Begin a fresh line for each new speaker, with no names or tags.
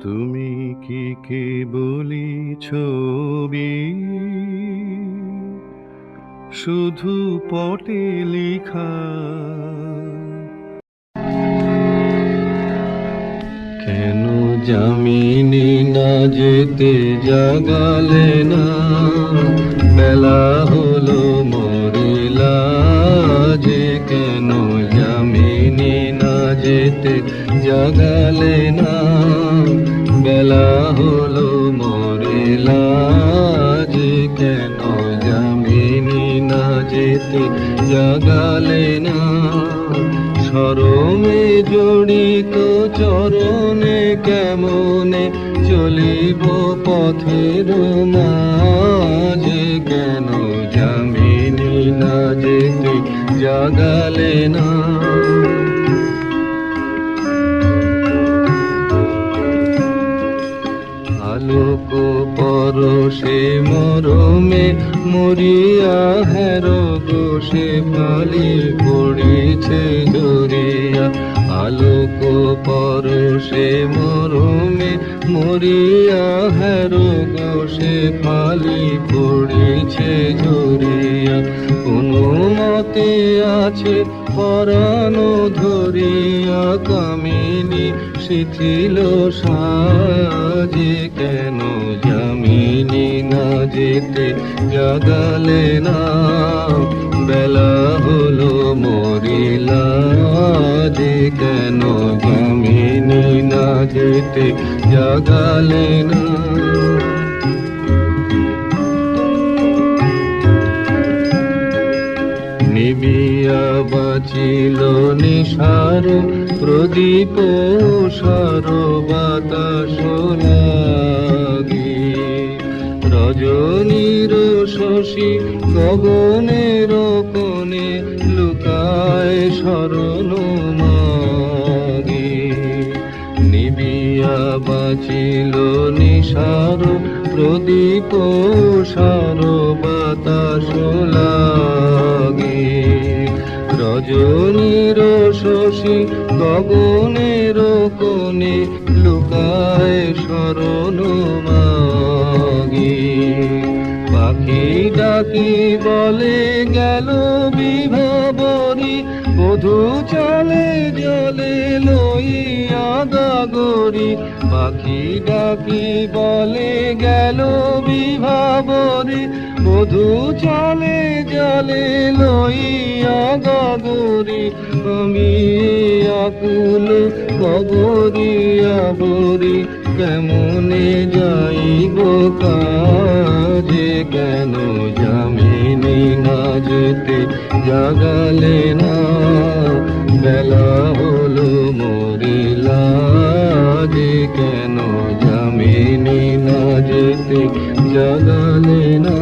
তুমি কি কেবলি ছবি, শুধু পটে লিখা? কেন জামিনি না যেতে জাগালে না? বেলা হলো মরিলা যে, কেন জামিনি না যেতে জাগালে না? বেলা হলো মরিলা যে, কেন জামিনি না যেতে জাগালে না? শরমে জড়িত চরণে কেমনে চলিব পথের মাঝে, কেন জামিনি না যেতে জাগালে না? আলোক পরশে মরমে মরিয়া হের গোসে ফালি পড়েছে জরিয়া। আলোক পরশে মরমে মরিয়া হের গোসে ফালি পড়েছে জরিয়া। কোনো মতে আছে পরানো ধরিয়া কামিনী শিথিল সাজে, কেন জামিনি না যেতে জাগালে না? বেলা হলো মরিলা যে, কেন জামিনি না যেতে জাগালে না? নিবিয়া বাঁচিল নিশার প্রদীপ সার বাতাস লাগি। রজনীর শশী গগনের কোণে লুকায় শরণ মাগি। নিবিয়া বাঁচিল নিশার প্রদীপ সার বাতাস লাগি। রজনীর শশী গগনের কোণে লুকায় শরণ মাগি। পাখি ডাকি বলে গেল বিভাবরী, বধূ চলে জলে লইয়া গাগরি। পাখি ডাকি বলে গেল বিভাবরী, বধূ চলে জলে লইয়া গাগরি। আমি আকুল কবরিয়া বরি, কেমনে যাইব কাজে, কেন জামিনি না যেতে জাগালে না? বেলা হলো মরিলা যে, কেন জামিনি না যেতে জাগালে না?